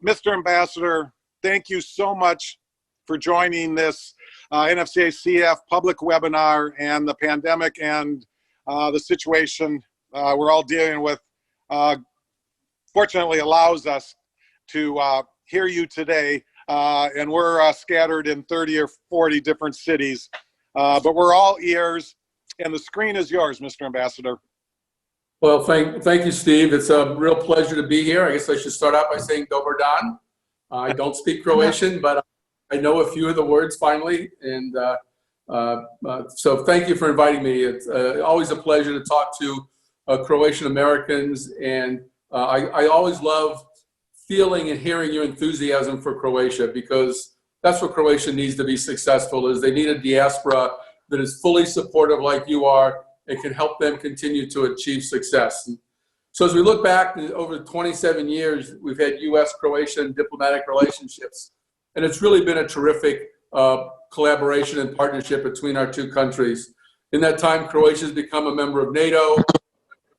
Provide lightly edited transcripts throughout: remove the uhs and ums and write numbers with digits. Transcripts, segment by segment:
Mr. Ambassador, thank you so much for joining this NFCA CF public webinar, and the pandemic and the situation we're all dealing with fortunately allows us to hear you today, and we're scattered in 30 or 40 different cities, but we're all ears, and the screen is yours, Mr. Ambassador. Well, thank you, Steve. It's a real pleasure to be here. I guess I should start out by saying Dobar dan. I don't speak Croatian, but I know a few of the words finally, and so thank you for inviting me. It's always a pleasure to talk to Croatian Americans, and I always love feeling and hearing your enthusiasm for Croatia, because that's what Croatia needs to be successful. Is they need a diaspora that is fully supportive like you are and can help them continue to achieve success. And so as we look back over 27 years, we've had U.S.-Croatian diplomatic relationships, and it's really been a terrific collaboration and partnership between our two countries. In that time, Croatia has become a member of NATO,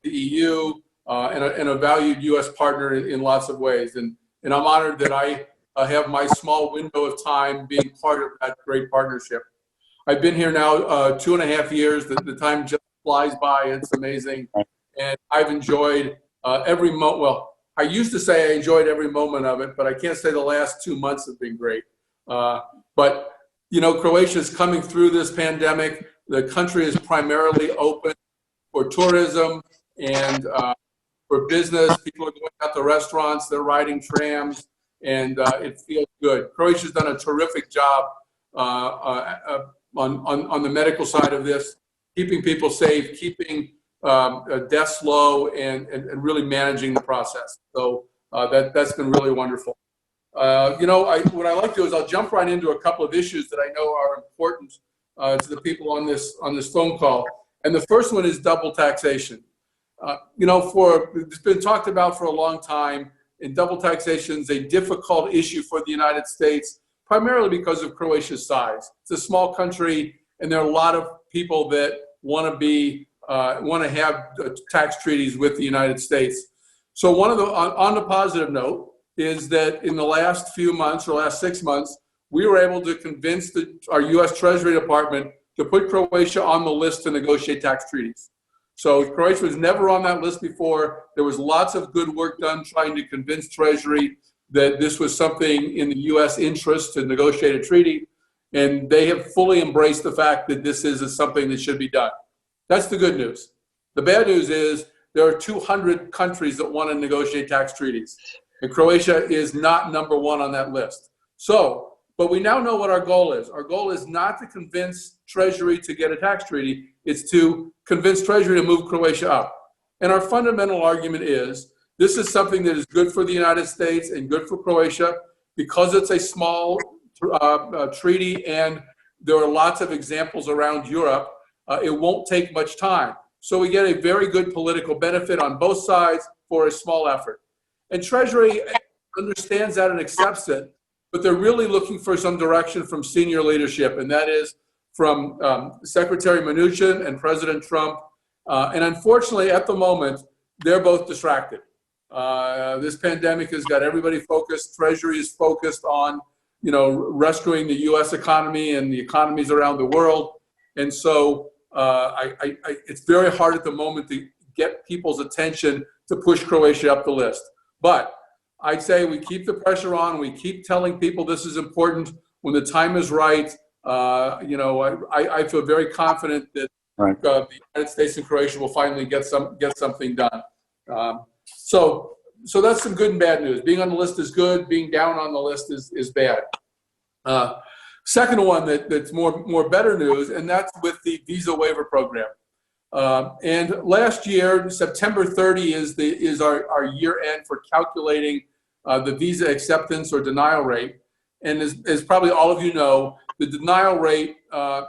the EU, and a valued U.S. partner in lots of ways. And I'm honored that I have my small window of time being part of that great partnership. I've been here now 2.5 years. The time just flies by. It's amazing. And I've enjoyed every moment. Well, I used to say I enjoyed every moment of it, but I can't say the last 2 months have been great. But, you know, Croatia is coming through this pandemic. The country is primarily open for tourism and for business. People are going out to restaurants, they're riding trams, and it feels good. Croatia's done a terrific job on the medical side of this, keeping people safe, keeping deaths low, and really managing the process. So that's been really wonderful. You know, what I like to do is I'll jump right into a couple of issues that I know are important to the people on this phone call. And the first one is double taxation. You know, it's been talked about for a long time, and double taxation is a difficult issue for the United States, primarily because of Croatia's size. It's a small country, and there are a lot of people that want to have tax treaties with the United States. So on the positive note is that in the last few months, or last 6 months, we were able to convince our U.S. Treasury Department to put Croatia on the list to negotiate tax treaties. So Croatia was never on that list before. There was lots of good work done trying to convince Treasury that this was something in the U.S. interest to negotiate a treaty, and they have fully embraced the fact that this is something that should be done. That's the good news. The bad news is there are 200 countries that want to negotiate tax treaties, and Croatia is not number one on that list. But we now know what our goal is. Our goal is not to convince Treasury to get a tax treaty. It's to convince Treasury to move Croatia up. And our fundamental argument is this is something that is good for the United States and good for Croatia because it's a small treaty, and there are lots of examples around Europe. It won't take much time. So we get a very good political benefit on both sides for a small effort. And Treasury understands that and accepts it, but they're really looking for some direction from senior leadership, and that is from Secretary Mnuchin and President Trump. And unfortunately, at the moment, they're both distracted. This pandemic has got everybody focused. Treasury is focused on, you know, rescuing the U.S. economy and the economies around the world. And so it's very hard at the moment to get people's attention to push Croatia up the list. But I'd say we keep the pressure on. We keep telling people this is important. When the time is right, you know, I feel very confident that the United States and Croatia will finally get something done. So that's some good and bad news. Being on the list is good. Being down on the list is bad. Second one that's more better news, and that's with the visa waiver program. And last year, September 30 is our year end for calculating the visa acceptance or denial rate. And as probably all of you know, the denial rate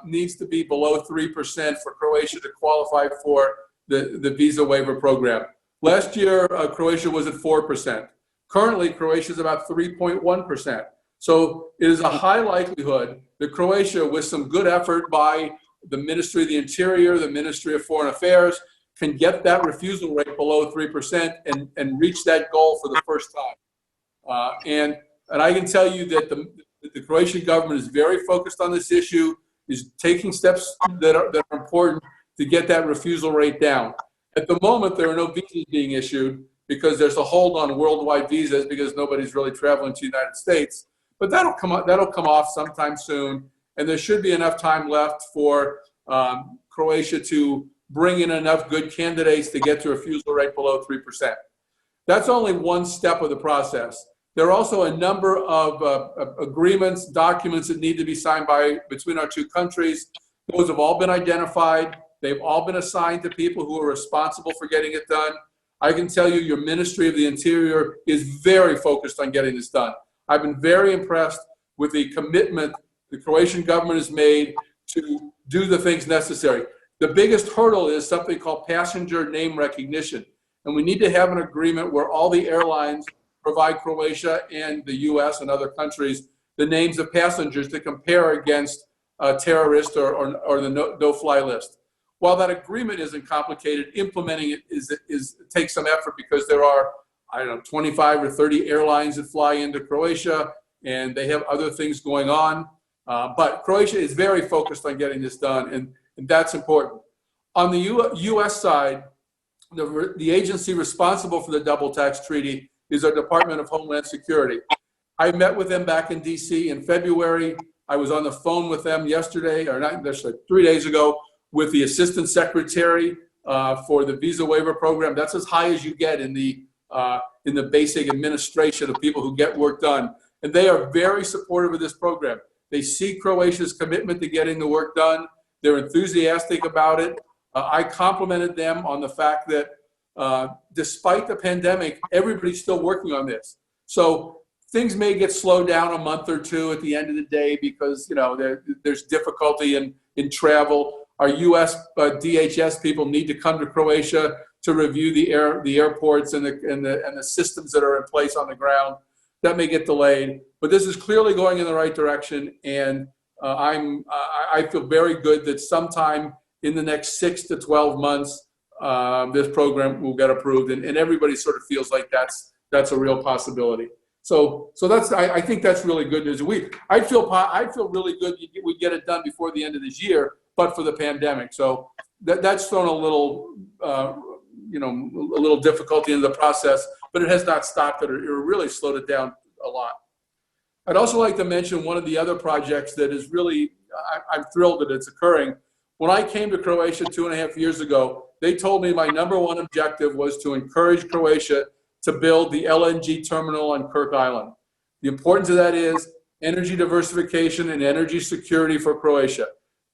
needs to be below 3% for Croatia to qualify for the visa waiver program. Last year, Croatia was at 4%. Currently, Croatia is about 3.1%. So it is a high likelihood that Croatia, with some good effort by the Ministry of the Interior, the Ministry of Foreign Affairs, can get that refusal rate below 3% and reach that goal for the first time. And I can tell you that the Croatian government is very focused on this issue, is taking steps that are important to get that refusal rate down. At the moment, there are no visas being issued because there's a hold on worldwide visas because nobody's really traveling to the United States. But that'll come off sometime soon, and there should be enough time left for Croatia to bring in enough good candidates to get to a refusal rate below 3%. That's only one step of the process. There are also a number of agreements, documents that need to be signed between our two countries. Those have all been identified. They've all been assigned to people who are responsible for getting it done. I can tell you your Ministry of the Interior is very focused on getting this done. I've been very impressed with the commitment the Croatian government has made to do the things necessary. The biggest hurdle is something called passenger name recognition. And we need to have an agreement where all the airlines provide Croatia and the US and other countries the names of passengers to compare against terrorists or the no-fly list. While that agreement isn't complicated, implementing it takes some effort because there are, 25 or 30 airlines that fly into Croatia, and they have other things going on. But Croatia is very focused on getting this done, and that's important. On the US side, the agency responsible for the double tax treaty is our Department of Homeland Security. I met with them back in DC in February. I was on the phone with them yesterday, or not, that's like 3 days ago, with the Assistant Secretary for the visa waiver program. That's as high as you get in the basic administration of people who get work done. And they are very supportive of this program. They see Croatia's commitment to getting the work done. They're enthusiastic about it. I complimented them on the fact that despite the pandemic, everybody's still working on this. So things may get slowed down a month or two at the end of the day because there's difficulty in travel. Our U.S. DHS people need to come to Croatia to review the airports and the systems that are in place on the ground. That may get delayed, but this is clearly going in the right direction, and I feel very good that sometime in the next 6 to 12 months, this program will get approved, and everybody sort of feels like that's a real possibility. So I think that's really good news. I feel really good we get it done before the end of this year, but for the pandemic. So that's thrown a little difficulty in the process, but it has not stopped it or really slowed it down a lot. I'd also like to mention one of the other projects that is really, I'm thrilled that it's occurring. When I came to Croatia 2.5 years ago, they told me my number one objective was to encourage Croatia to build the LNG terminal on Kirk Island. The importance of that is energy diversification and energy security for Croatia.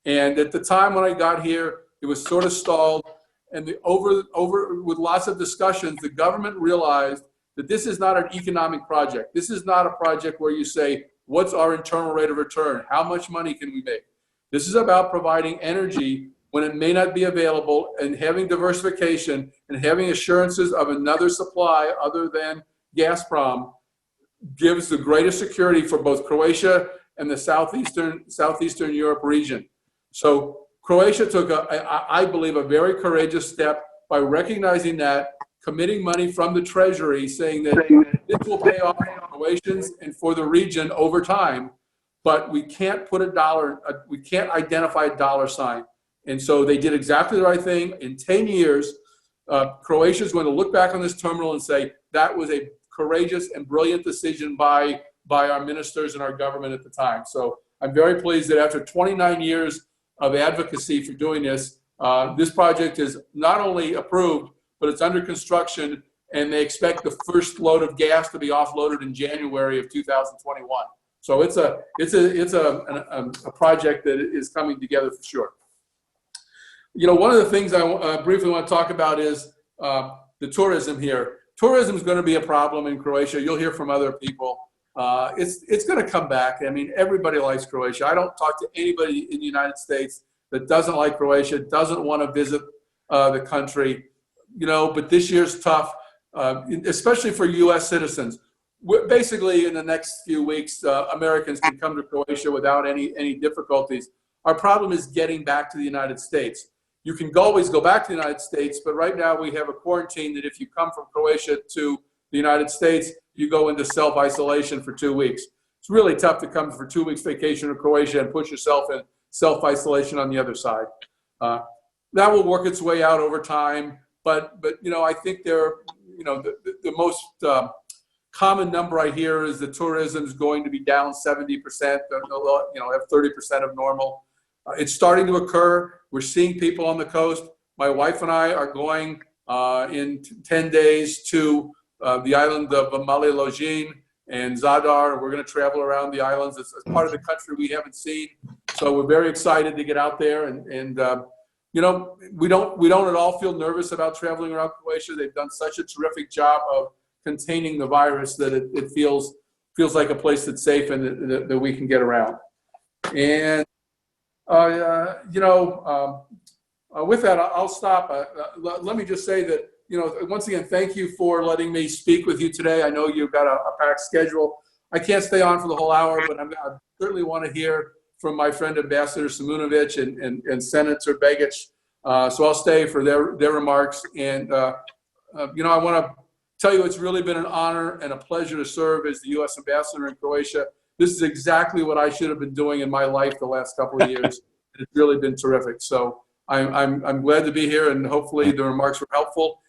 And at the time when I got here, it was sort of stalled. And with lots of discussions, the government realized that this is not an economic project. This is not a project where you say, what's our internal rate of return? How much money can we make? This is about providing energy when it may not be available, and having diversification and having assurances of another supply other than Gazprom gives the greatest security for both Croatia and the Southeastern Europe region. So Croatia took, I believe, a very courageous step by recognizing that, committing money from the Treasury, saying that this will pay off for Croatians and for the region over time, but we can't put we can't identify a dollar sign. And so they did exactly the right thing. In 10 years, Croatia is going to look back on this terminal and say, that was a courageous and brilliant decision by our ministers and our government at the time. So I'm very pleased that after 29 years of advocacy for doing this, this project is not only approved, but it's under construction, and they expect the first load of gas to be offloaded in January of 2021. So it's a project that is coming together for sure. One of the things I briefly want to talk about is the tourism here. Tourism is going to be a problem in Croatia. You'll hear from other people. It's going to come back. I mean, everybody likes Croatia. I don't talk to anybody in the United States that doesn't like Croatia, doesn't want to visit the country. But this year's tough, especially for U.S. citizens. Basically, in the next few weeks, Americans can come to Croatia without any difficulties. Our problem is getting back to the United States. You can always go back to the United States, but right now we have a quarantine that if you come from Croatia to the United States, you go into self-isolation for 2 weeks. It's really tough to come for 2 weeks vacation to Croatia and put yourself in self-isolation on the other side. That will work its way out over time, but I think the most common number I hear is the tourism is going to be down 70%, have 30% of normal. It's starting to occur. We're seeing people on the coast. My wife and I are going in 10 days to the island of Male Login and Zadar. We're going to travel around the islands. It's part of the country we haven't seen. So we're very excited to get out there. And we don't at all feel nervous about traveling around Croatia. They've done such a terrific job of containing the virus that it feels like a place that's safe and that we can get around. And, with that, I'll stop. Let me just say that, once again, thank you for letting me speak with you today. I know you've got a packed schedule. I can't stay on for the whole hour, but I certainly want to hear from my friend Ambassador Simunovic and Senator Begic. So I'll stay for their remarks. And, I want to tell you it's really been an honor and a pleasure to serve as the U.S. Ambassador in Croatia. This is exactly what I should have been doing in my life the last couple of years. It's really been terrific. So I'm glad to be here, and hopefully the remarks were helpful.